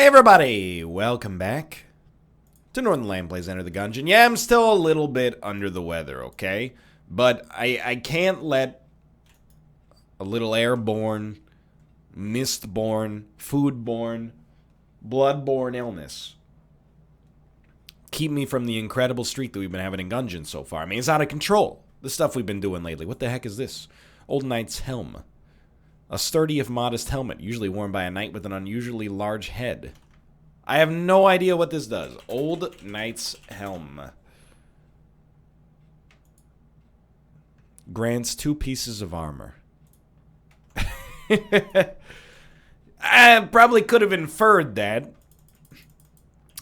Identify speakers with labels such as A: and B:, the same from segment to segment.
A: everybody, welcome back to Northernlion Plays Enter the Gungeon. Yeah, I'm still a little bit under the weather, okay? But I can't let a little airborne, mistborne, foodborne, bloodborne illness keep me from the incredible streak that we've been having in Gungeon so far. I mean, it's out of control, the stuff we've been doing lately. What the heck is this? Old Knight's Helm. A sturdy if modest helmet, usually worn by a knight with an unusually large head. I have no idea what this does. Old Knight's Helm. Grants 2 pieces of armor. I probably could have inferred that,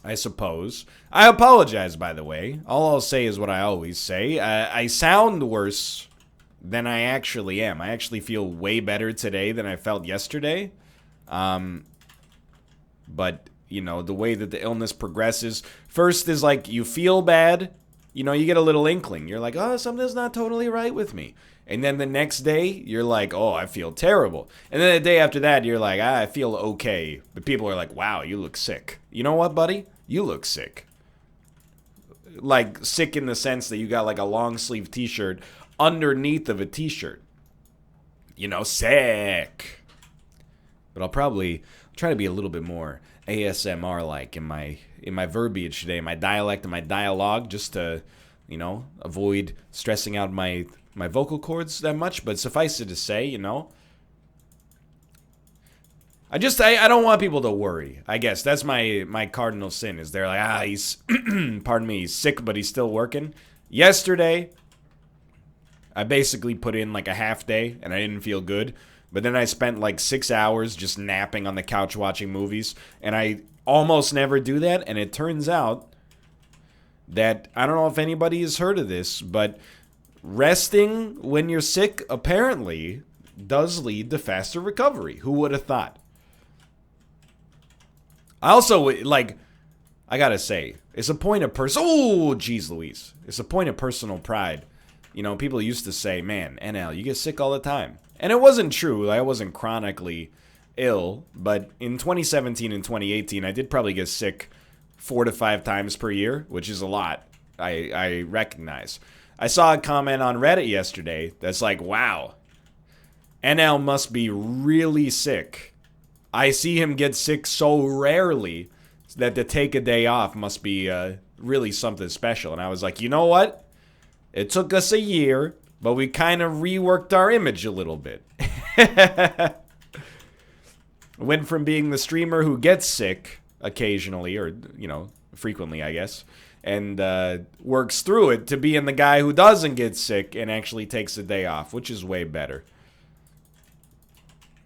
A: I suppose. I apologize, by the way. All I'll say is what I always say. I sound worse than I actually am. I actually feel way better today than I felt yesterday. But, you know, the way that the illness progresses, first is like you feel bad. You know, you get a little inkling. You're like, oh, something's not totally right with me. And then the next day, you're like, oh, I feel terrible. And then the day after that, you're like, I feel okay. But people are like, wow, you look sick. You know what, buddy? You look sick. Like, sick in the sense that you got like a long sleeve t-shirt underneath of a t-shirt. You know, sick. But I'll probably try to be a little bit more ASMR-like in my verbiage today, my dialect and my dialogue, just to, you know, avoid stressing out my vocal cords that much. But suffice it to say, you know, I don't want people to worry. I guess that's my cardinal sin, is they're like, he's, pardon me, he's sick, but he's still working. Yesterday, I basically put in like a half day, and I didn't feel good. But then I spent like 6 hours just napping on the couch watching movies, and I almost never do that. And it turns out that, I don't know if anybody has heard of this, but resting when you're sick apparently does lead to faster recovery. Who would have thought? I also, like, I gotta say, it's a point of oh, geez Louise. It's a point of personal pride. You know, people used to say, man, NL, you get sick all the time. And it wasn't true. I wasn't chronically ill. But in 2017 and 2018, I did probably get sick 4 to 5 times per year, which is a lot. I recognize. I saw a comment on Reddit yesterday that's like, wow, NL must be really sick. I see him get sick so rarely that to take a day off must be really something special. And I was like, you know what? It took us a year, but we kind of reworked our image a little bit. Went from being the streamer who gets sick occasionally, or, you know, frequently, I guess, and works through it, to being the guy who doesn't get sick and actually takes a day off, which is way better.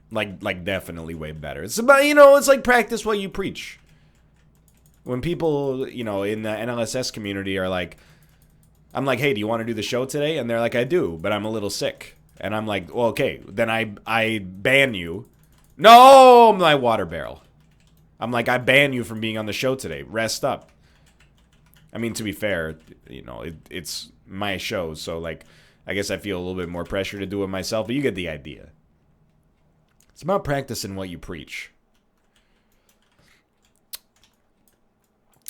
A: Like definitely way better. It's about, you know, it's like practice what you preach. When people, you know, in the NLSS community are like, I'm like, hey, do you want to do the show today? And they're like, I do, but I'm a little sick. And I'm like, well, okay, then I ban you. No, my water barrel. I'm like, I ban you from being on the show today. Rest up. I mean, to be fair, you know, it's my show, so, like, I guess I feel a little bit more pressure to do it myself, but you get the idea. It's about practicing what you preach.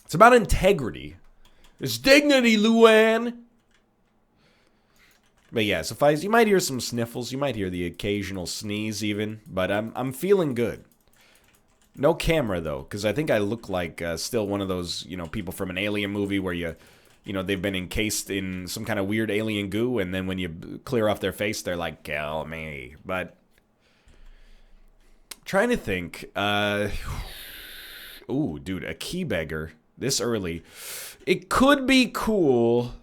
A: It's about integrity. It's dignity, Luann. But yeah, suffice. You might hear some sniffles. You might hear the occasional sneeze even. But I'm feeling good. No camera, though, because I think I look like still one of those, you know, people from an alien movie where you know, they've been encased in some kind of weird alien goo, and then when you clear off their face, they're like, kill me. But trying to think. Ooh, dude, a key beggar this early. It could be cool.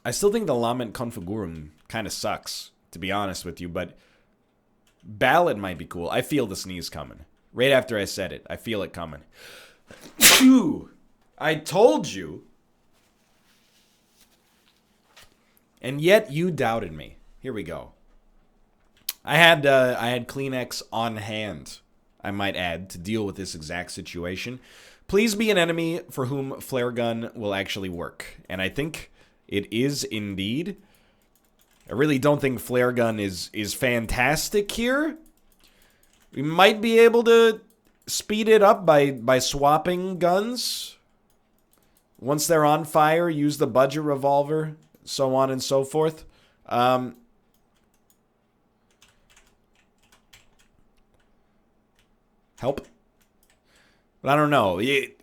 A: I still think the Lament Configurum kind of sucks, to be honest with you, but Ballad might be cool. I feel the sneeze coming. Right after I said it, I feel it coming. Phew! I told you. And yet you doubted me. Here we go. I had Kleenex on hand, I might add, to deal with this exact situation. Please be an enemy for whom flare gun will actually work. And I think it is indeed. I really don't think flare gun is fantastic here. We might be able to speed it up by swapping guns. Once they're on fire, use the budget revolver, so on and so forth. Help. But I don't know.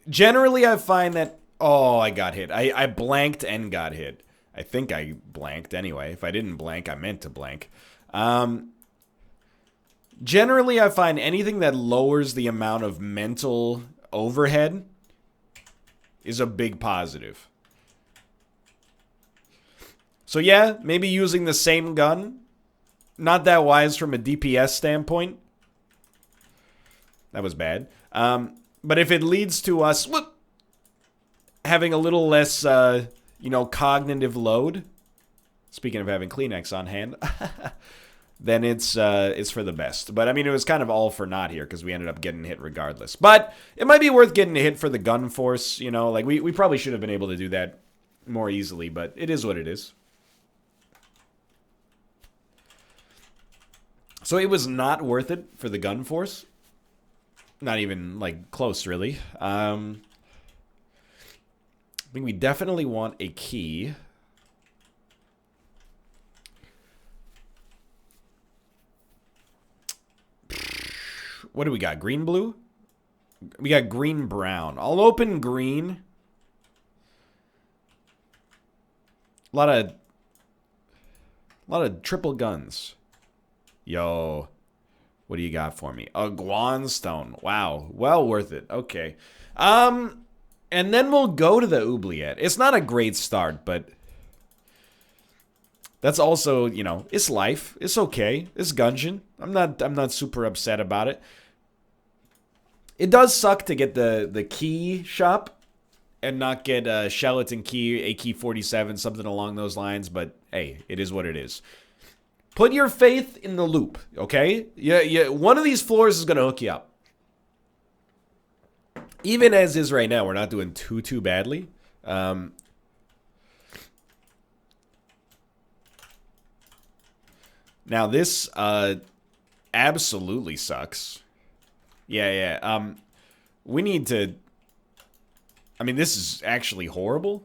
A: Generally, I find that... Oh, I got hit. I blanked and got hit. I think I blanked anyway. If I didn't blank, I meant to blank. Generally, I find anything that lowers the amount of mental overhead is a big positive. So yeah, maybe using the same gun. Not that wise from a DPS standpoint. That was bad. But if it leads to us having a little less, cognitive load, speaking of having Kleenex on hand, then it's for the best. But, I mean, it was kind of all for naught here because we ended up getting hit regardless. But it might be worth getting a hit for the gun force, Like, we probably should have been able to do that more easily, but it is what it is. So it was not worth it for the gun force. Not even, like, close, really. I think we definitely want a key. What do we got? Green, blue? We got green, brown. I'll open green. A lot of triple guns. Yo. What do you got for me? A Guanstone. Wow. Well worth it. Okay. And then we'll go to the oubliette. It's not a great start, but that's also, it's life. It's okay. It's Gungeon. I'm not super upset about it. It does suck to get the key shop and not get a Skeleton key, a key 47, something along those lines, but hey, it is what it is. Put your faith in the loop, okay? Yeah, one of these floors is going to hook you up. Even as is right now, we're not doing too badly. Now this absolutely sucks. Yeah. We need to... I mean, this is actually horrible.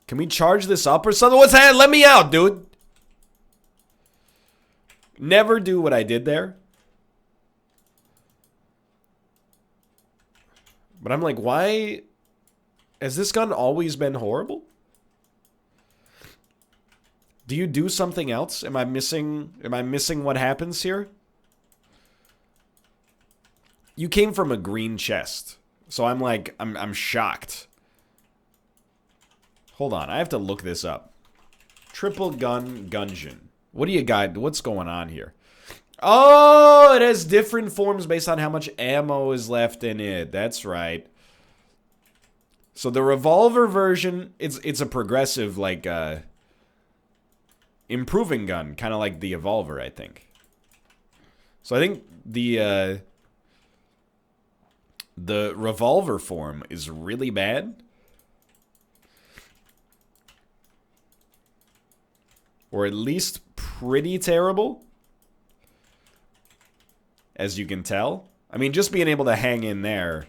A: Can we charge this up or something? What's that? Let me out, dude. Never do what I did there. But I'm like, why has this gun always been horrible? Do you do something else? Am I missing what happens here? You came from a green chest. So I'm like, I'm shocked. Hold on, I have to look this up. Triple gun Gungeon. What do you got? What's going on here? Oh, it has different forms based on how much ammo is left in it. That's right. So the revolver version, it's a progressive, like, improving gun. Kind of like the Evolver, I think. So I think the revolver form is really bad. Or at least pretty terrible. As you can tell. I mean, just being able to hang in there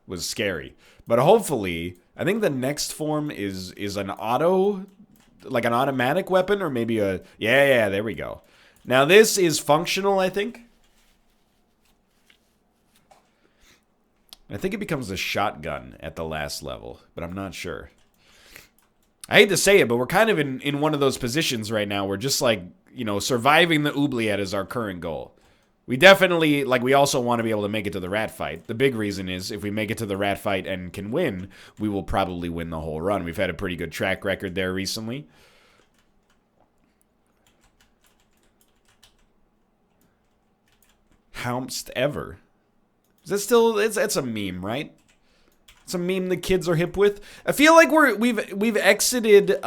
A: was scary. But hopefully, I think the next form is an auto, like an automatic weapon, or maybe a... Yeah, there we go. Now this is functional, I think. I think it becomes a shotgun at the last level, but I'm not sure. I hate to say it, but we're kind of in one of those positions right now where just like, surviving the oubliette is our current goal. We definitely, like, we also want to be able to make it to the rat fight. The big reason is if we make it to the rat fight and can win, we will probably win the whole run. We've had a pretty good track record there recently. Hounced ever. Is that still, it's a meme, right? It's a meme the kids are hip with. I feel like we've exited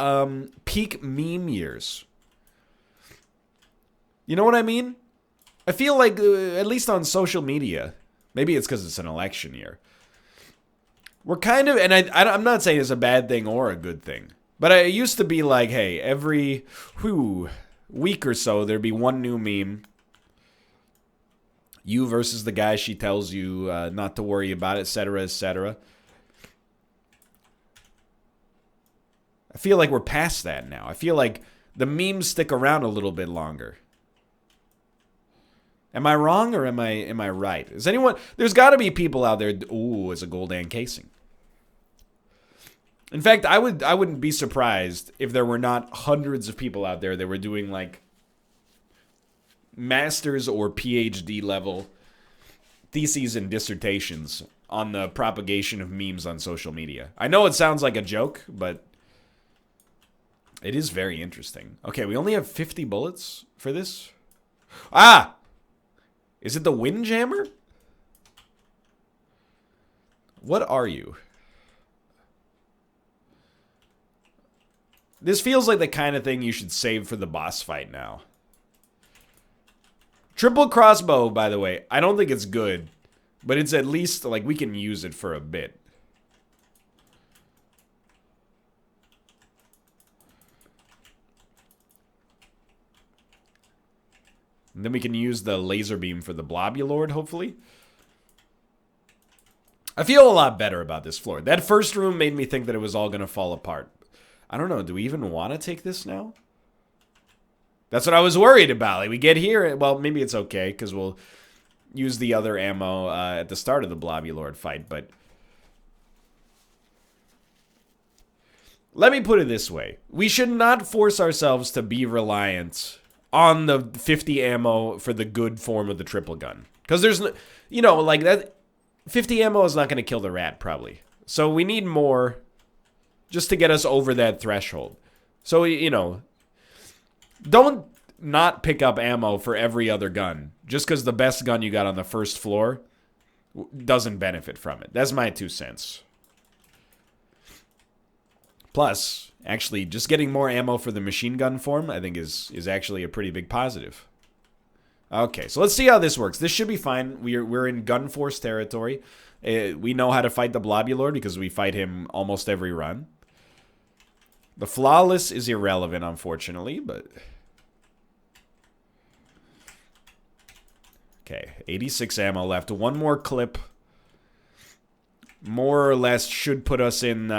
A: peak meme years. You know what I mean? I feel like, at least on social media, maybe it's because it's an election year. We're kind of, and I'm not saying it's a bad thing or a good thing, but I used to be like, hey, every week or so, there'd be one new meme. You versus the guy she tells you not to worry about, etc., etc. I feel like we're past that now. I feel like the memes stick around a little bit longer. Am I wrong or am I right? Is anyone... There's got to be people out there... Ooh, it's a Gul'dan casing. In fact, I wouldn't be surprised if there were not hundreds of people out there that were doing like master's or PhD level theses and dissertations on the propagation of memes on social media. I know it sounds like a joke, but it is very interesting. Okay, we only have 50 bullets for this. Ah! Is it the Windjammer? What are you? This feels like the kind of thing you should save for the boss fight now. Triple crossbow, by the way, I don't think it's good, but it's at least, like, we can use it for a bit. And then we can use the laser beam for the Blobulord, hopefully. I feel a lot better about this floor. That first room made me think that it was all going to fall apart. I don't know, do we even want to take this now? That's what I was worried about. Like, we get here, well, maybe it's okay, because we'll use the other ammo at the start of the Blobulord fight, but... Let me put it this way. We should not force ourselves to be reliant on the 50 ammo for the good form of the triple gun. Because there's, you know, like, that 50 ammo is not going to kill the rat, probably. So we need more... just to get us over that threshold. So, you know, don't not pick up ammo for every other gun. Just because the best gun you got on the first floor doesn't benefit from it. That's my 2 cents. Plus, actually, just getting more ammo for the machine gun form, I think is actually a pretty big positive. Okay, so let's see how this works. This should be fine. We're in gun force territory. We know how to fight the Blobulord because we fight him almost every run. The flawless is irrelevant, unfortunately, but... Okay, 86 ammo left. One more clip. More or less should put us in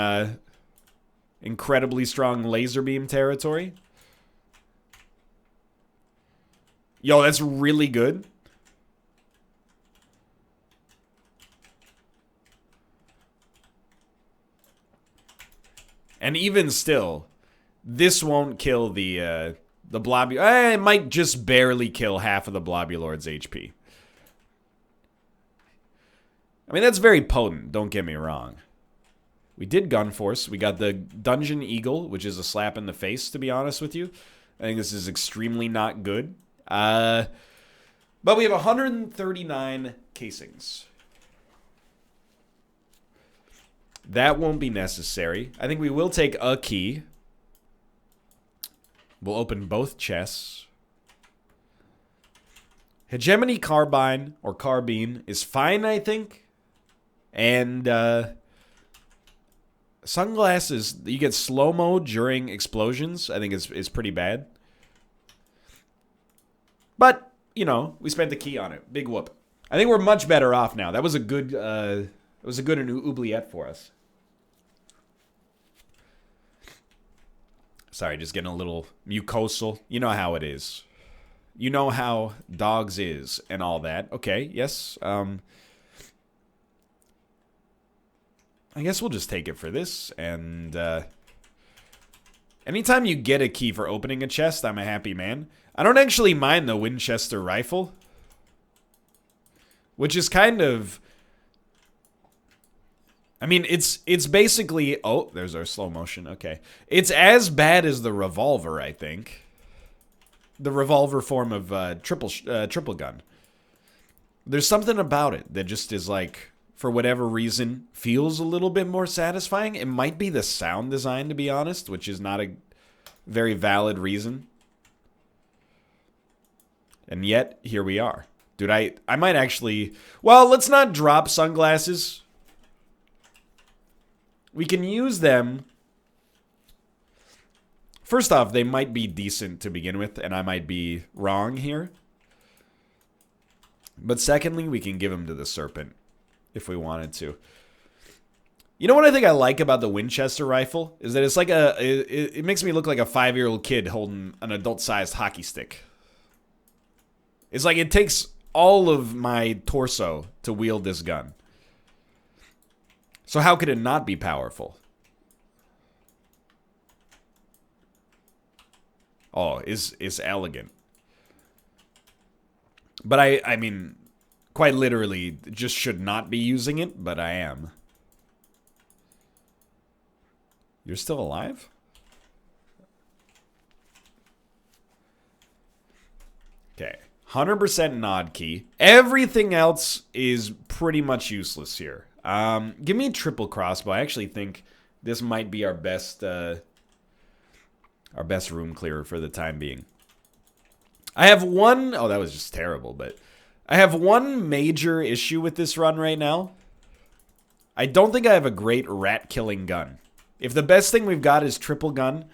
A: incredibly strong laser beam territory. Yo, that's really good. And even still, this won't kill the Blobulord. It might just barely kill half of the Blobulord's HP. I mean, that's very potent, don't get me wrong. We did Gun Force. We got the Dungeon Eagle, which is a slap in the face, to be honest with you. I think this is extremely not good. But we have 139 casings. That won't be necessary. I think we will take a key. We'll open both chests. Hegemony Carbine, or Carbine, is fine, I think. And, sunglasses, you get slow-mo during explosions. I think it's pretty bad. But, you know, we spent the key on it. Big whoop. I think we're much better off now. That was a good, oubliette for us. Sorry, just getting a little mucosal. You know how it is. You know how dogs is and all that. Okay, yes. I guess we'll just take it for this. And anytime you get a key for opening a chest, I'm a happy man. I don't actually mind the Winchester rifle. Which is kind of... I mean, it's basically... Oh, there's our slow motion. Okay. It's as bad as the revolver, I think. The revolver form of triple gun. There's something about it that just is like, for whatever reason, feels a little bit more satisfying. It might be the sound design, to be honest, which is not a very valid reason. And yet, here we are. Dude, I might actually... Well, let's not drop sunglasses. We can use them. First off, they might be decent to begin with, and I might be wrong here. But secondly, we can give him to the serpent if we wanted to. You know what I think I like about the Winchester rifle? Is that it's like it makes me look like a 5-year-old kid holding an adult-sized hockey stick. It's like it takes all of my torso to wield this gun. So how could it not be powerful? Oh, it's elegant. But I mean, quite literally, just should not be using it, but I am. You're still alive? Okay. 100% nod key. Everything else is pretty much useless here. Give me triple crossbow. I actually think this might be our best room clearer for the time being. I have one... Oh, that was just terrible, but... I have one major issue with this run right now. I don't think I have a great rat-killing gun. If the best thing we've got is triple gun,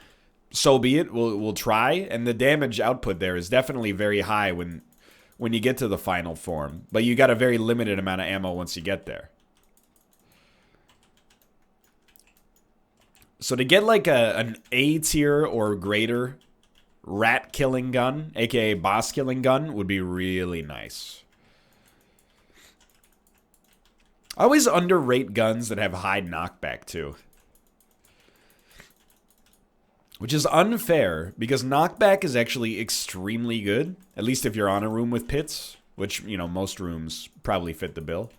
A: so be it. We'll try, and the damage output there is definitely very high when you get to the final form. But you got a very limited amount of ammo once you get there. So to get like an A tier or greater rat-killing gun, aka boss-killing gun, would be really nice. I always underrate guns that have high knockback, too. Which is unfair, because knockback is actually extremely good. At least if you're on a room with pits, which, you know, most rooms probably fit the bill.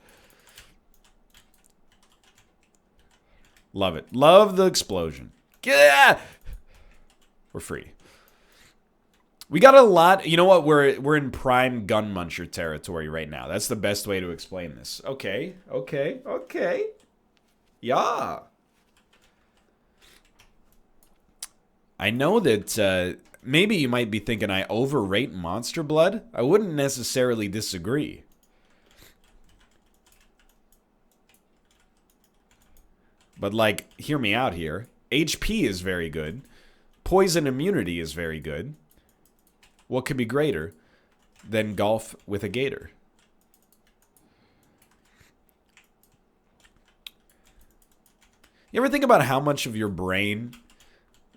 A: Love it. Love the explosion. Yeah! We're free. We got a lot. You know what? We're in prime gun muncher territory right now. That's the best way to explain this. Okay. Yeah. I know that maybe you might be thinking I overrate monster blood. I wouldn't necessarily disagree. But, like, hear me out here. HP is very good. Poison immunity is very good. What could be greater than golf with a gator? You ever think about how much of your brain,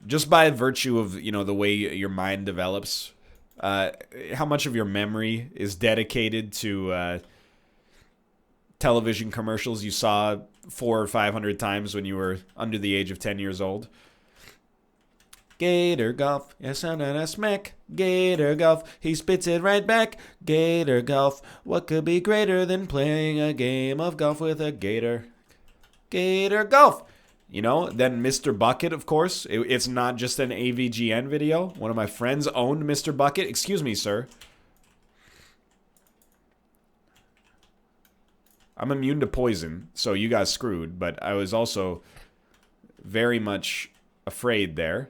A: just by virtue of, you know, the way your mind develops, how much of your memory is dedicated to television commercials you saw 400 or 500 times when you were under the age of 10 years old? Gator golf, yes, and a smack. Gator golf, he spits it right back. Gator golf, what could be greater than playing a game of golf with a gator? Gator golf. You know, then Mr. Bucket, of course. It's not just an AVGN video. One of my friends owned Mr. Bucket. Excuse me, sir. I'm immune to poison, so you got screwed. But I was also very much afraid there.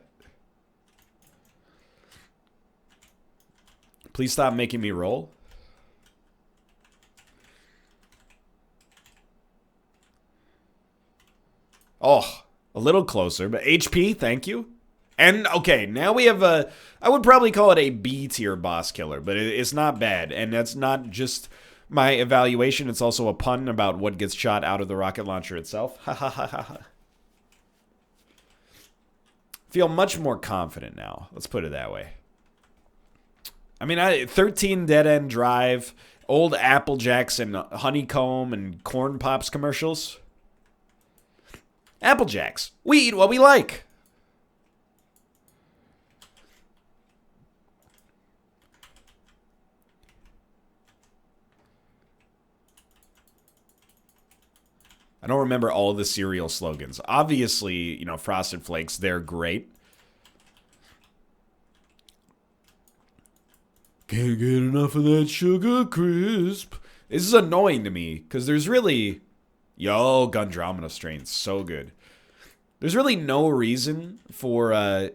A: Please stop making me roll. Oh, a little closer, but HP, thank you. And, okay, now we have a... I would probably call it a B-tier boss killer, but it's not bad. And that's not just my evaluation. It's also a pun about what gets shot out of the rocket launcher itself. Ha ha ha ha. Feel much more confident now. Let's put it that way. I mean, 13 dead-end drive, old Apple Jacks and honeycomb and corn pops commercials. Apple Jacks. We eat what we like. I don't remember all the cereal slogans. Obviously, you know, Frosted Flakes, they're great. Can't get enough of that sugar crisp. This is annoying to me, because there's really... Yo, Gundromina strain, so good. There's really no reason for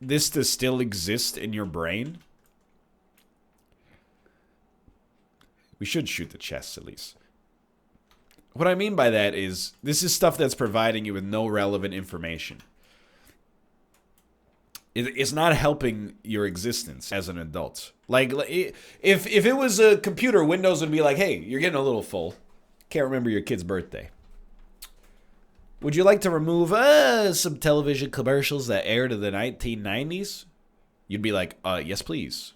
A: this to still exist in your brain. We should shoot the chests, at least. What I mean by that is, this is stuff that's providing you with no relevant information. It's not helping your existence as an adult. Like, if it was a computer, Windows would be like, hey, you're getting a little full. Can't remember your kid's birthday. Would you like to remove some television commercials that aired in the 1990s? You'd be like, yes, please.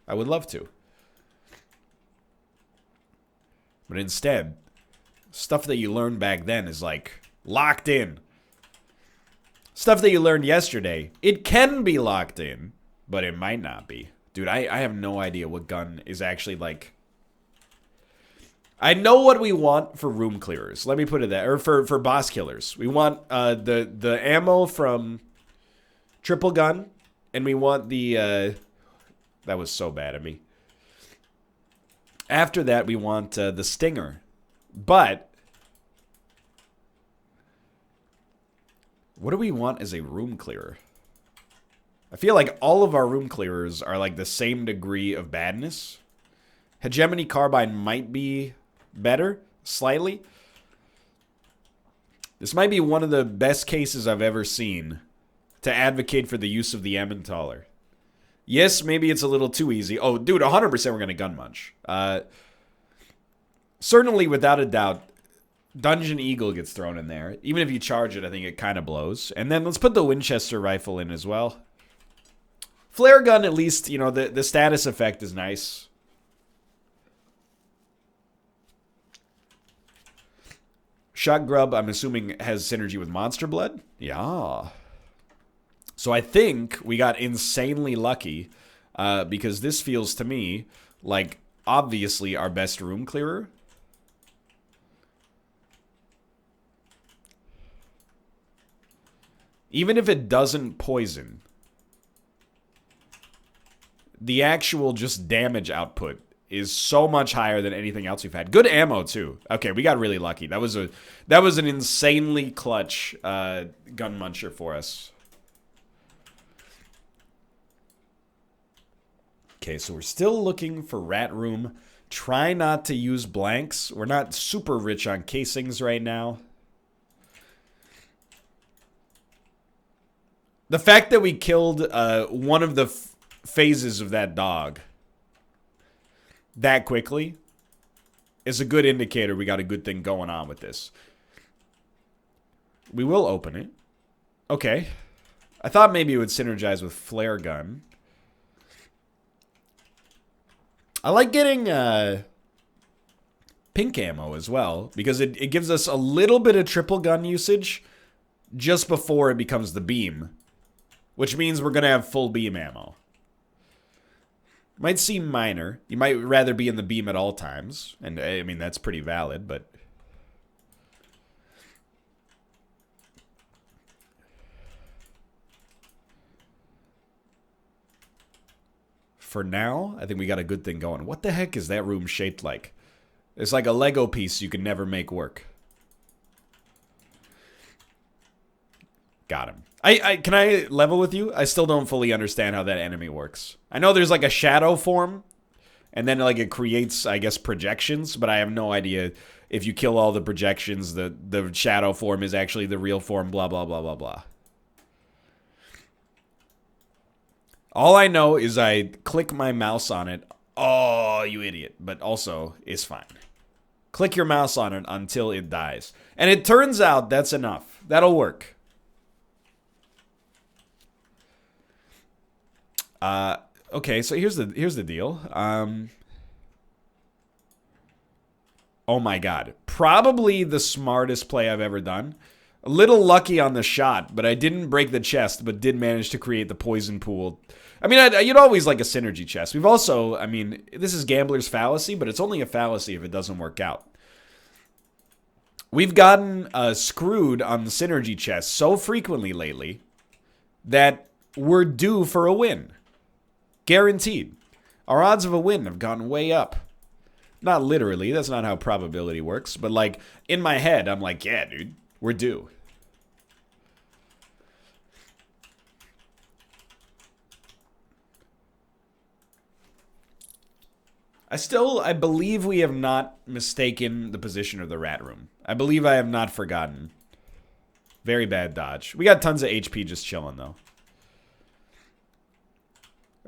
A: I would love to. But instead, stuff that you learned back then is like locked in. Stuff that you learned yesterday, it can be locked in, but it might not be. Dude, I have no idea what gun is actually like. I know what we want for room clearers. Let me put it that. Or for boss killers. We want the ammo from triple gun. And we want the... that was so bad of me. After that, we want the stinger. But... what do we want as a room clearer? I feel like all of our room clearers are like the same degree of badness. Hegemony Carbine might be better, slightly. This might be one of the best cases I've ever seen to advocate for the use of the Emmentaler. Yes, maybe it's a little too easy. Oh, dude, 100% we're going to gun munch. Certainly, without a doubt, Dungeon Eagle gets thrown in there. Even if you charge it, I think it kind of blows. And then let's put the Winchester rifle in as well. Flare gun, at least, you know, the status effect is nice. Shot Grub, I'm assuming, has synergy with Monster Blood? Yeah. So I think we got insanely lucky because this feels to me like obviously our best room clearer. Even if it doesn't poison, the actual just damage output is so much higher than anything else we've had. Good ammo too. Okay, we got really lucky. That was an insanely clutch gun muncher for us. Okay, so we're still looking for rat room. Try not to use blanks. We're not super rich on casings right now. The fact that we killed one of the phases of that dog that quickly is a good indicator we got a good thing going on with this. We will open it. Okay. I thought maybe it would synergize with flare gun. I like getting pink ammo as well, because it gives us a little bit of triple gun usage just before it becomes the beam, which means we're going to have full beam ammo. Might seem minor. You might rather be in the beam at all times, and I mean, that's pretty valid, but... for now, I think we got a good thing going. What the heck is that room shaped like? It's like a Lego piece you can never make work. Got him. Can I level with you? I still don't fully understand how that enemy works. I know there's like a shadow form, and then like it creates, I guess, projections, but I have no idea if you kill all the projections, the shadow form is actually the real form, blah, blah, blah, blah, blah. All I know is I click my mouse on it. Oh, you idiot. But also, it's fine. Click your mouse on it until it dies. And it turns out that's enough. That'll work. Okay, so here's the deal. Oh my god. Probably the smartest play I've ever done. A little lucky on the shot, but I didn't break the chest, but did manage to create the poison pool. I mean, you'd always like a synergy chest. We've also, I mean, this is gambler's fallacy, but it's only a fallacy if it doesn't work out. We've gotten screwed on the synergy chest so frequently lately that we're due for a win. Guaranteed. Our odds of a win have gone way up. Not literally, that's not how probability works, but like, in my head, I'm like, yeah, dude, we're due. I believe we have not mistaken the position of the rat room. I believe I have not forgotten. Very bad dodge. We got tons of HP just chilling, though.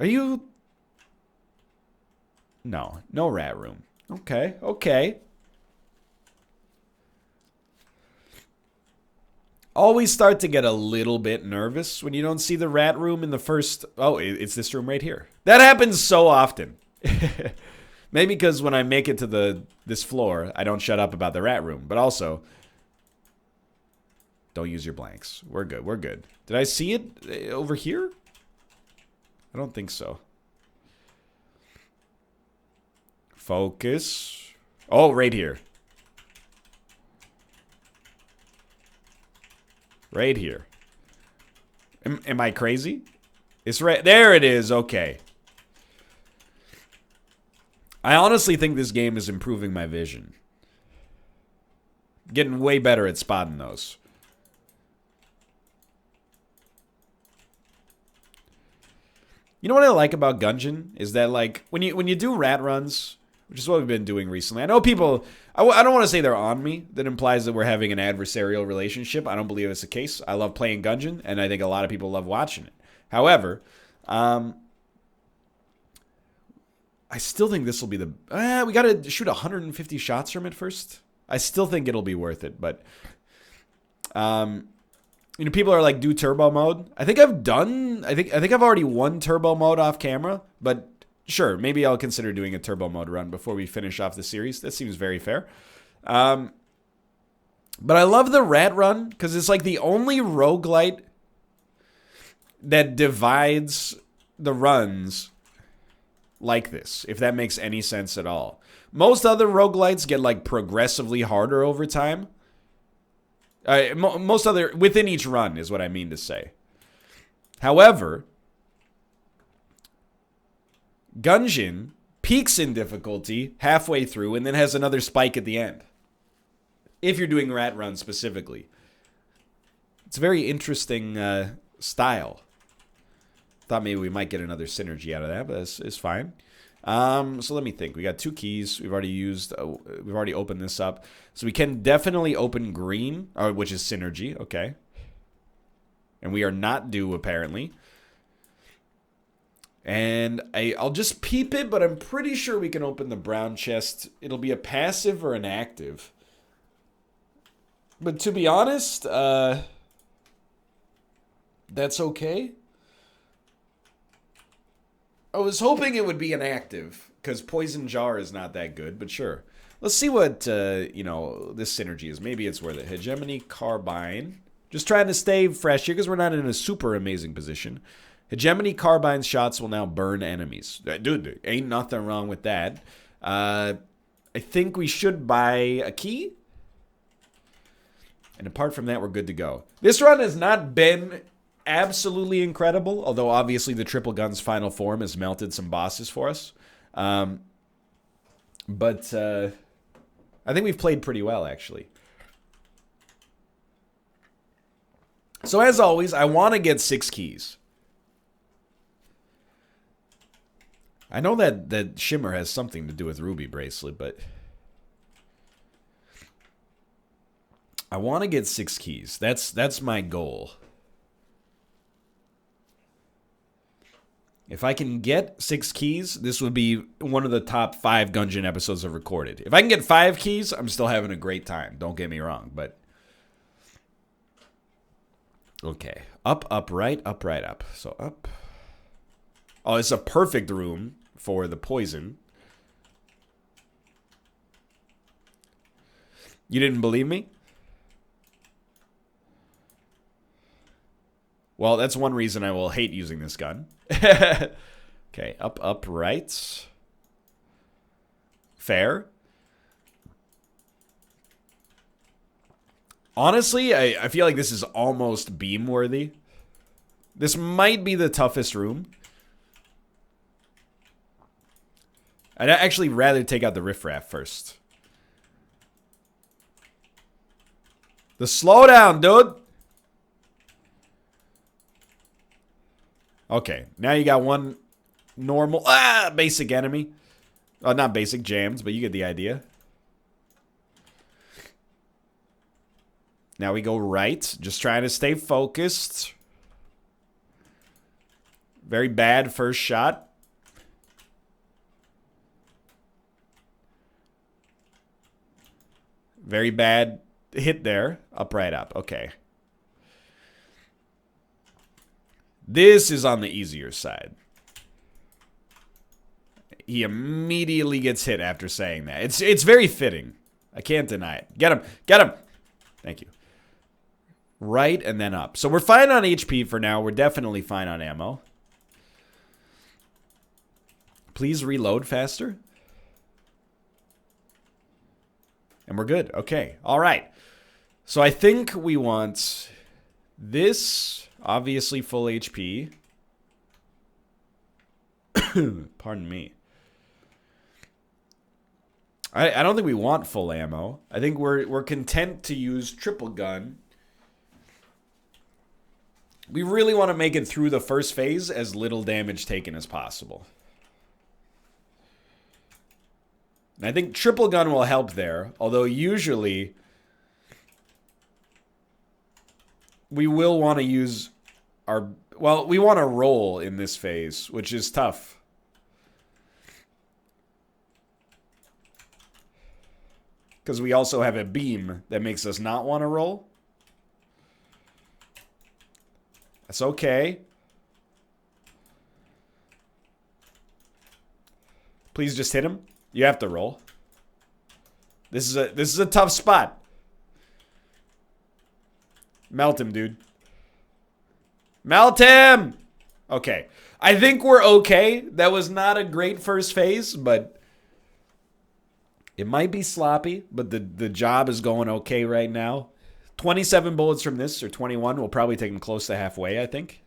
A: Are you... No. No rat room. Okay. Okay. Always start to get a little bit nervous when you don't see the rat room in the first... Oh, it's this room right here. That happens so often. Maybe because when I make it to this floor, I don't shut up about the rat room. But also, don't use your blanks. We're good. We're good. Did I see it over here? I don't think so. Focus. Oh, right here. Right here. Am I crazy? It's right. There it is. Okay. I honestly think this game is improving my vision. Getting way better at spotting those. You know what I like about Gungeon? Is that, like, when you do rat runs, which is what we've been doing recently. I know people... I don't want to say they're on me. That implies that we're having an adversarial relationship. I don't believe it's the case. I love playing Gungeon, and I think a lot of people love watching it. However, I still think this will be the... we got to shoot 150 shots from it first. I still think it'll be worth it, but... you know, people are like, do turbo mode. I think I've done... I think I've already won turbo mode off camera, but... Sure, maybe I'll consider doing a turbo mode run before we finish off the series. That seems very fair. But I love the rat run because it's like the only roguelite that divides the runs like this, if that makes any sense at all. Most other roguelites get like progressively harder over time. Most other, within each run is what I mean to say. However... Gungeon peaks in difficulty halfway through and then has another spike at the end. If you're doing rat run specifically. It's a very interesting style. Thought maybe we might get another synergy out of that, but it's fine. So let me think. We got 2 keys. We've already opened this up. So we can definitely open green, which is synergy. Okay. And we are not due, apparently. And I'll just peep it, but I'm pretty sure we can open the brown chest. It'll be a passive or an active. But to be honest, that's okay. I was hoping it would be an active, because Poison Jar is not that good, but sure. Let's see what, you know, this synergy is. Maybe it's worth it. Hegemony Carbine. Just trying to stay fresh here, because we're not in a super amazing position. Hegemony Carbine shots will now burn enemies. Dude, there ain't nothing wrong with that. I think we should buy a key. And apart from that, we're good to go. This run has not been absolutely incredible, although obviously the Triple Gun's final form has melted some bosses for us. But I think we've played pretty well, actually. So as always, I want to get 6 keys. I know that Shimmer has something to do with Ruby Bracelet, but... I want to get 6 keys. That's my goal. If I can get 6 keys, this would be one of the top 5 Gungeon episodes I've recorded. If I can get 5 keys, I'm still having a great time. Don't get me wrong, but... Okay. Up, right, up. So up. Oh, it's a perfect room for the poison. You didn't believe me? Well, that's one reason I will hate using this gun. Okay, up, right. Fair. Honestly, I feel like this is almost beam worthy. This might be the toughest room. I'd actually rather take out the riffraff first. The slowdown, dude. Okay, now you got one normal, basic enemy. Not basic, jams, but you get the idea. Now we go right, just trying to stay focused. Very bad first shot. Very bad hit there. Up, right, up. Okay. This is on the easier side. He immediately gets hit after saying that. It's very fitting. I can't deny it. Get him. Get him. Thank you. Right and then up. So we're fine on HP for now. We're definitely fine on ammo. Please reload faster. And we're good. Okay. All right. So I think we want this, obviously full HP. Pardon me. I don't think we want full ammo. I think we're content to use triple gun. We really want to make it through the first phase as little damage taken as possible. And I think triple gun will help there, although usually we will want to use our... Well, we want to roll in this phase, which is tough. Because we also have a beam that makes us not want to roll. That's okay. Please just hit him. You have to roll. This is a tough spot. Melt him, dude. Melt him! Okay. I think we're okay. That was not a great first phase, but it might be sloppy, but the job is going okay right now. 27 bullets from this, or 21. We'll probably take him close to halfway, I think.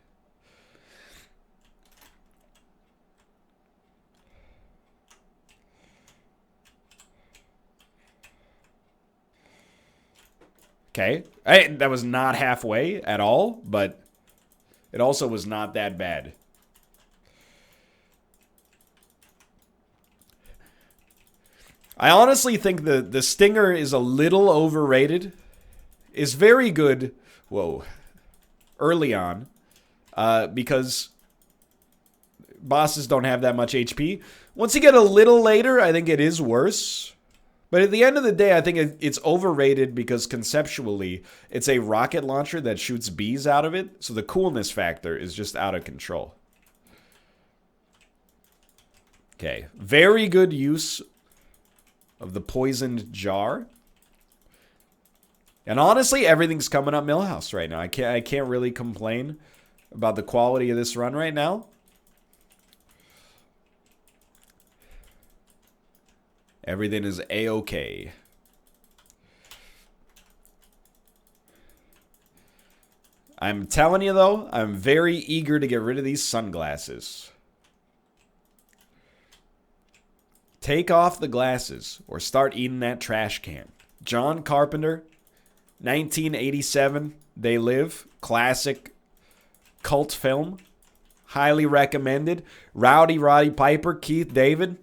A: Okay. That was not halfway at all, but it also was not that bad. I honestly think the Stinger is a little overrated. Is very good, whoa, early on, because bosses don't have that much HP. Once you get a little later, I think it is worse. But at the end of the day, I think it's overrated because conceptually, it's a rocket launcher that shoots bees out of it. So the coolness factor is just out of control. Okay, very good use of the poisoned jar. And honestly, everything's coming up Millhouse right now. I can't really complain about the quality of this run right now. Everything is A-okay. I'm telling you, though, I'm very eager to get rid of these sunglasses. Take off the glasses or start eating that trash can. John Carpenter, 1987, They Live. Classic cult film. Highly recommended. Rowdy Roddy Piper, Keith David.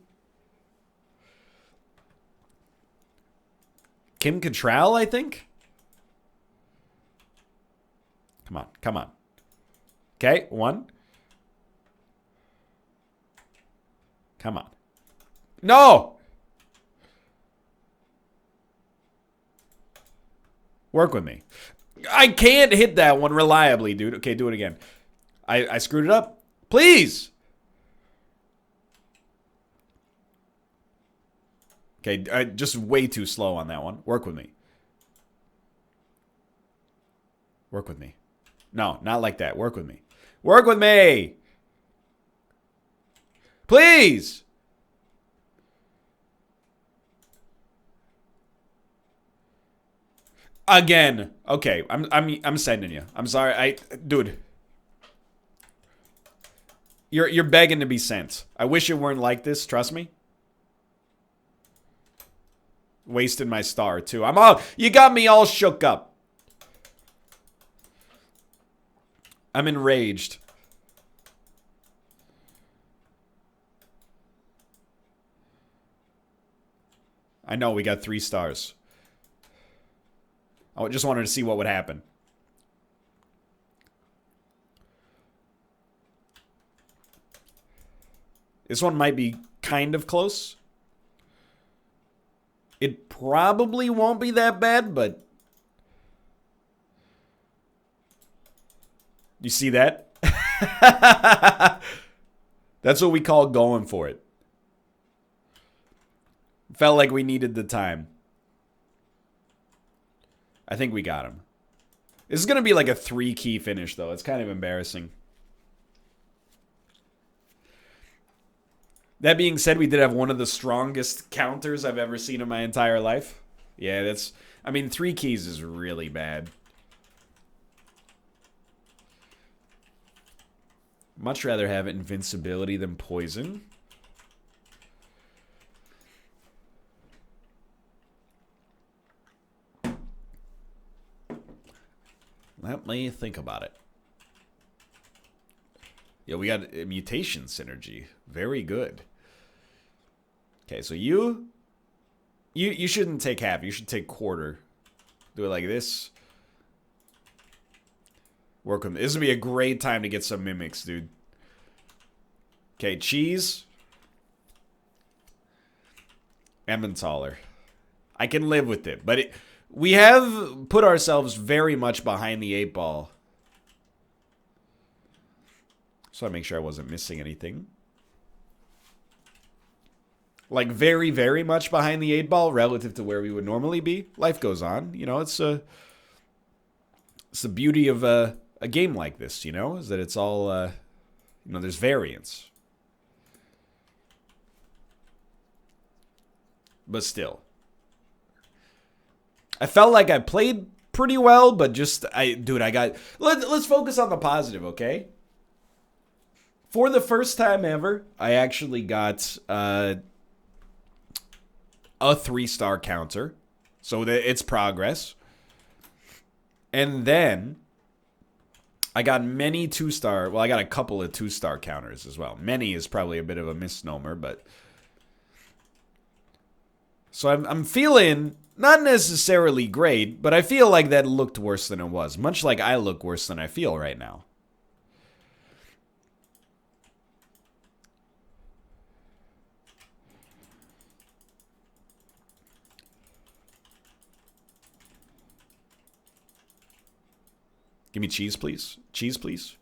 A: Kim Cattrall, I think. Come on, come on. Okay, one. Come on. No! Work with me. I can't hit that one reliably, dude. Okay, do it again. I screwed it up. Please! Okay, just way too slow on that one. Work with me. Work with me. No, not like that. Work with me. Work with me! Please! Again. Okay, I'm sending you. I'm sorry. Dude. You're begging to be sent. I wish it weren't like this, trust me. Wasted my star too. You got me all shook up. I'm enraged. I know we got 3 stars. I just wanted to see what would happen. This one might be kind of close. It probably won't be that bad, but... You see that? That's what we call going for it. Felt like we needed the time. I think we got him. This is going to be like a 3-key finish, though. It's kind of embarrassing. That being said, we did have one of the strongest counters I've ever seen in my entire life. Yeah, that's... I mean, 3 keys is really bad. Much rather have invincibility than poison. Let me think about it. Yeah, we got a mutation synergy. Very good. Okay, so you shouldn't take half. You should take quarter. Do it like this. Work with me. This would be a great time to get some mimics, dude. Okay, cheese. Emmentaler. I can live with it, but we have put ourselves very much behind the 8 ball. So I make sure I wasn't missing anything. Like very, very much behind the 8 ball relative to where we would normally be. Life goes on. You know, it's the beauty of a game like this, you know, is that it's all, you know, there's variance. But still. I felt like I played pretty well, but just, let's focus on the positive, okay? For the first time ever, I actually got a 3-star counter. So that it's progress. And then I got many 2-star, well, I got a couple of 2-star counters as well. Many is probably a bit of a misnomer, but... So I'm feeling not necessarily great, but I feel like that looked worse than it was. Much like I look worse than I feel right now. Give me cheese, please. Cheese, please.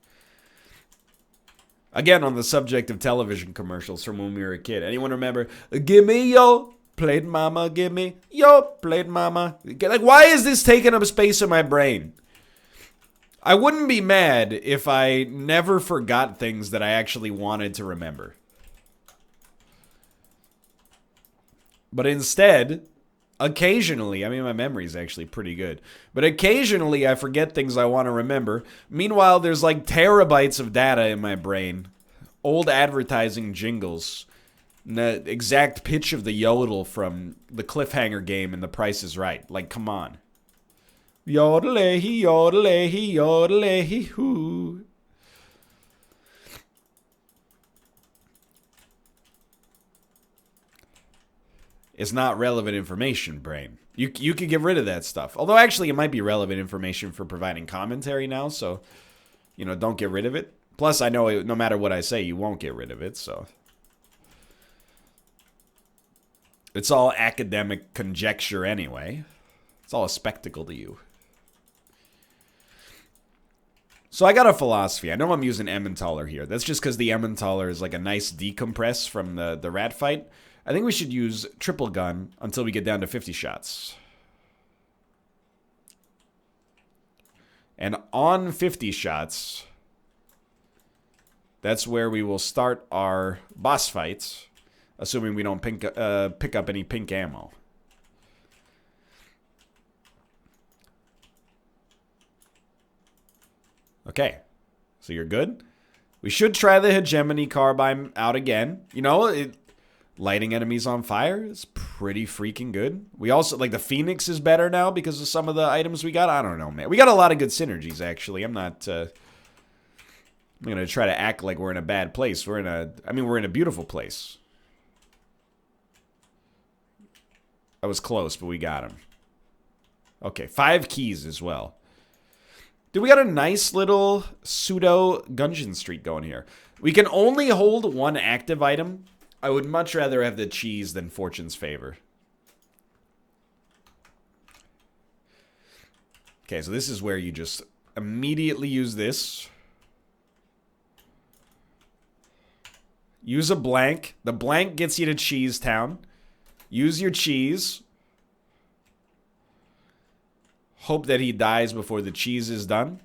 A: Again, on the subject of television commercials from when we were a kid. Anyone remember? Give me yo plate mama, give me yo plate mama. Like, why is this taking up space in my brain? I wouldn't be mad if I never forgot things that I actually wanted to remember. But instead... Occasionally, I mean, my memory is actually pretty good, but occasionally I forget things I want to remember. Meanwhile, there's like terabytes of data in my brain. Old advertising jingles. The exact pitch of the yodel from the cliffhanger game and The Price is Right. Like, come on. Yodel-a-hee, yodel-a-hee, yodel-a-hee, hoo. It's not relevant information, brain. You could get rid of that stuff. Although, actually, it might be relevant information for providing commentary now, so, you know, don't get rid of it. Plus, I know no matter what I say, you won't get rid of it, so. It's all academic conjecture anyway. It's all a spectacle to you. So I got a philosophy. I know I'm using Emmentaler here. That's just because the Emmentaler is like a nice decompress from the rat fight. I think we should use triple gun until we get down to 50 shots. And on 50 shots, that's where we will start our boss fights, assuming we don't pick up any pink ammo. Okay, so you're good. We should try the hegemony carbine out again. You know, lighting enemies on fire is pretty freaking good. We also, like, the Phoenix is better now because of some of the items we got. I don't know, man. We got a lot of good synergies, actually. I'm not, I'm going to try to act like we're in a bad place. We're in a beautiful place. That was close, but we got him. Okay, 5 keys as well. Dude, we got a nice little pseudo Gungeon streak going here. We can only hold one active item. I would much rather have the cheese than Fortune's Favor. Okay, so this is where you just immediately use this. Use a blank. The blank gets you to Cheese Town. Use your cheese. Hope that he dies before the cheese is done.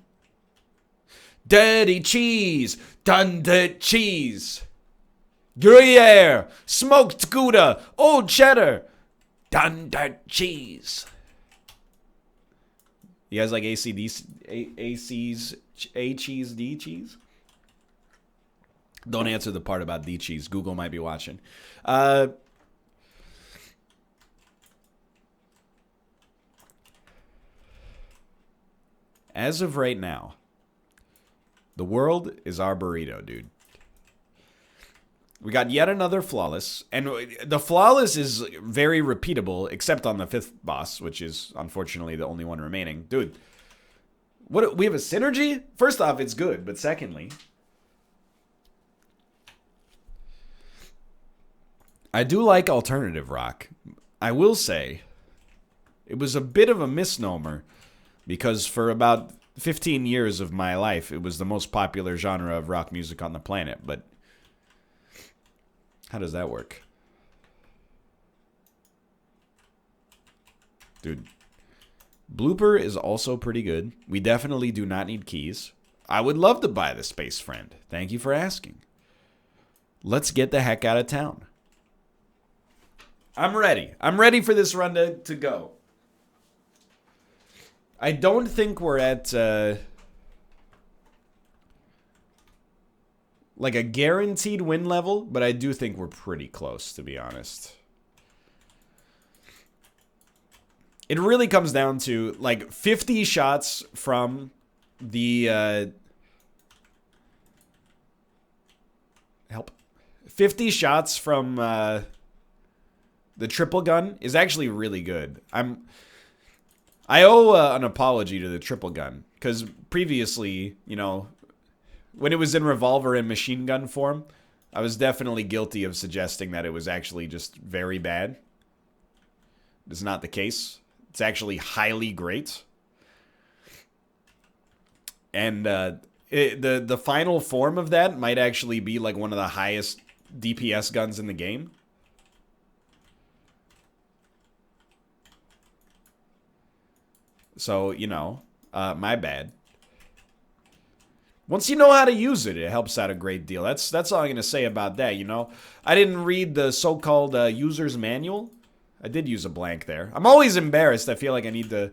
A: Dirty cheese! Done the cheese! Gruyere! Smoked Gouda! Old cheddar! Done the cheese! You guys like AC's A cheese, D cheese? Don't answer the part about D cheese. Google might be watching. As of right now, the world is our burrito, dude. We got yet another flawless, and the flawless is very repeatable, except on the 5th boss, which is unfortunately the only one remaining. Dude, what, we have a synergy? First off, it's good, but secondly, I do like alternative rock. I will say, it was a bit of a misnomer, because for about 15 years of my life, it was the most popular genre of rock music on the planet, but how does that work? Dude, Blooper is also pretty good. We definitely do not need keys. I would love to buy the Space Friend. Thank you for asking. Let's get the heck out of town. I'm ready. I'm ready for this run to go. I don't think we're at like a guaranteed win level, but I do think we're pretty close, to be honest. It really comes down to like 50 shots from the 50 shots from the triple gun is actually really good. I owe an apology to the triple gun, because previously, you know, when it was in revolver and machine gun form, I was definitely guilty of suggesting that it was actually just very bad. It's not the case. It's actually highly great. And the final form of that might actually be like one of the highest DPS guns in the game. So, you know, my bad. Once you know how to use it, it helps out a great deal. That's all I'm going to say about that, you know. I didn't read the so-called user's manual. I did use a blank there. I'm always embarrassed. I feel like I need to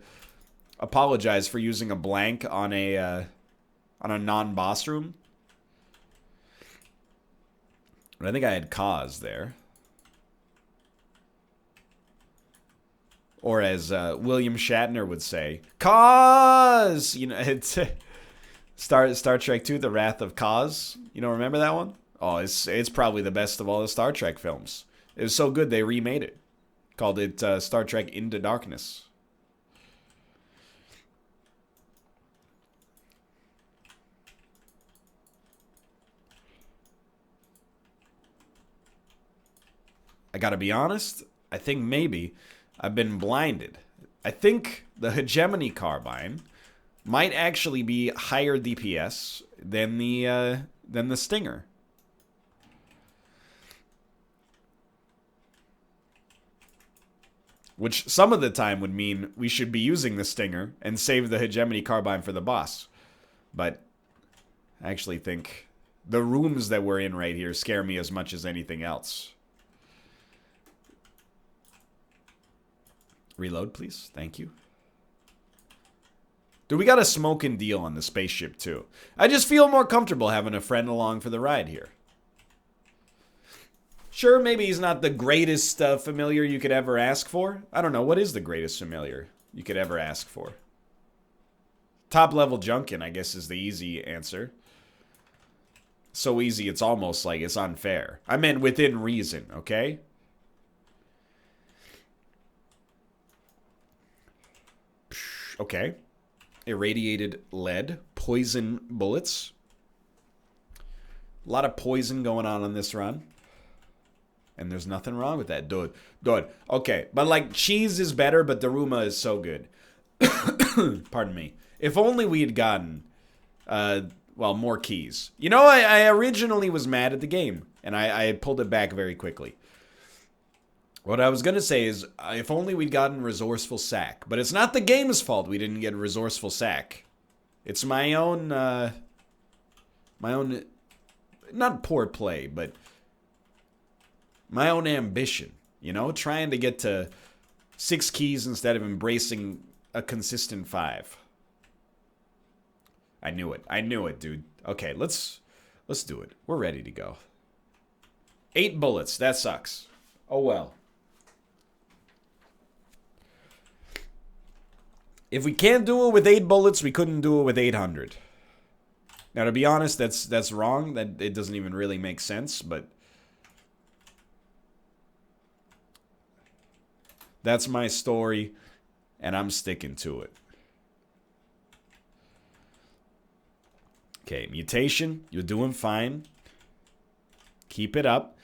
A: apologize for using a blank on a non-boss room. But I think I had cause there. Or as William Shatner would say, cause! You know, it's Star Trek II, The Wrath of Kaz. You know, remember that one? Oh, it's probably the best of all the Star Trek films. It was so good they remade it. Called it Star Trek Into Darkness. I gotta be honest, I think maybe I've been blinded. I think the Hegemony Carbine might actually be higher DPS than the Stinger. Which some of the time would mean we should be using the Stinger and save the Hegemony Carbine for the boss. But I actually think the rooms that we're in right here scare me as much as anything else. Reload, please. Thank you. Dude, we got a smoking deal on the spaceship, too. I just feel more comfortable having a friend along for the ride here. Sure, maybe he's not the greatest familiar you could ever ask for. I don't know. What is the greatest familiar you could ever ask for? Top level Junkin, I guess, is the easy answer. So easy, it's almost like it's unfair. I meant within reason, okay? Okay. Irradiated lead. Poison bullets. A lot of poison going on this run. And there's nothing wrong with that. Dude. Okay, but like cheese is better, but Daruma is so good. Pardon me. If only we had gotten, more keys. You know, I originally was mad at the game, and I pulled it back very quickly. What I was going to say is, if only we'd gotten Resourceful Sack. But it's not the game's fault we didn't get Resourceful Sack. It's my own, not poor play, but my own ambition. You know, trying to get to 6 keys instead of embracing a consistent 5. I knew it, dude. Okay, let's do it. We're ready to go. 8 bullets, that sucks. Oh well. If we can't do it with 8 bullets, we couldn't do it with 800. Now, to be honest, that's wrong. That it doesn't even really make sense, but that's my story, and I'm sticking to it. Okay, mutation, you're doing fine. Keep it up.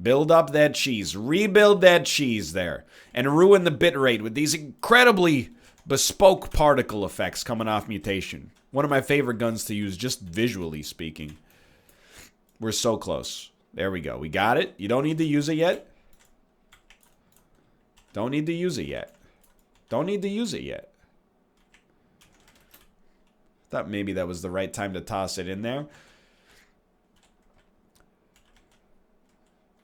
A: Build up that cheese. Rebuild that cheese there. And ruin the bitrate with these incredibly bespoke particle effects coming off mutation. One of my favorite guns to use, just visually speaking. We're so close. There we go. We got it. You don't need to use it yet. Don't need to use it yet. Don't need to use it yet. Thought maybe that was the right time to toss it in there.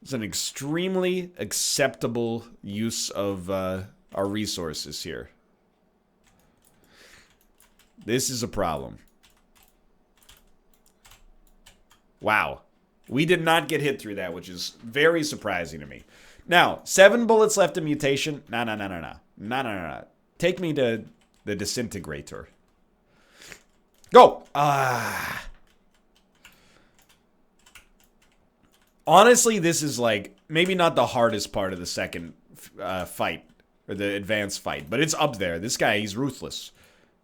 A: It's an extremely acceptable use of our resources here. This is a problem. Wow. We did not get hit through that, which is very surprising to me. Now, 7 bullets left in mutation. No. Take me to the disintegrator. Go! Honestly, this is like, maybe not the hardest part of the second fight, or the advanced fight, but it's up there. This guy, he's ruthless.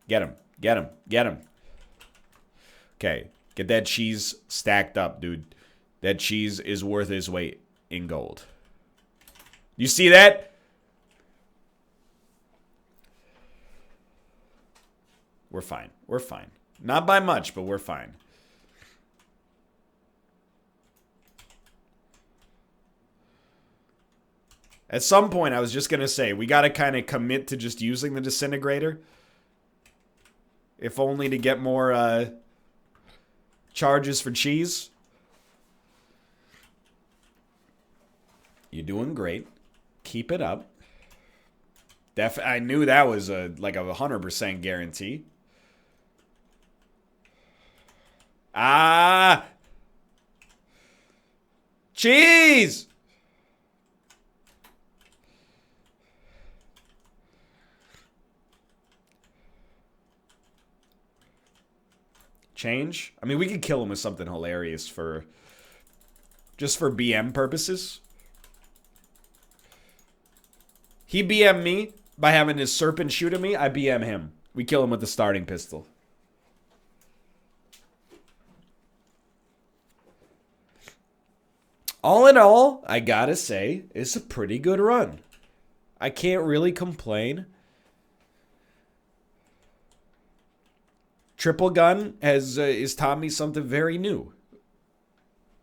A: Get him. Get him. Get him. Okay, get that cheese stacked up, dude. That cheese is worth its weight in gold. You see that? We're fine. We're fine. Not by much, but we're fine. At some point, I was just going to say, we got to kind of commit to just using the disintegrator. If only to get more charges for cheese. You're doing great. Keep it up. I knew that was like a 100% guarantee. Ah! Cheese! Change? I mean, we could kill him with something hilarious just for BM purposes. He BM me by having his serpent shoot at me. I BM him. We kill him with the starting pistol. All in all, I gotta say, it's a pretty good run. I can't really complain. Triple gun has taught me something very new.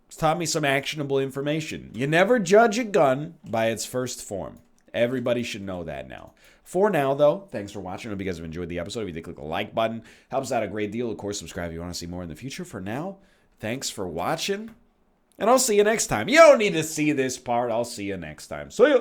A: It's taught me some actionable information. You never judge a gun by its first form. Everybody should know that now. For now, though, thanks for watching. I hope you guys have enjoyed the episode. If you did, click the like button. Helps out a great deal. Of course, subscribe if you want to see more in the future. For now, thanks for watching. And I'll see you next time. You don't need to see this part. I'll see you next time. See ya.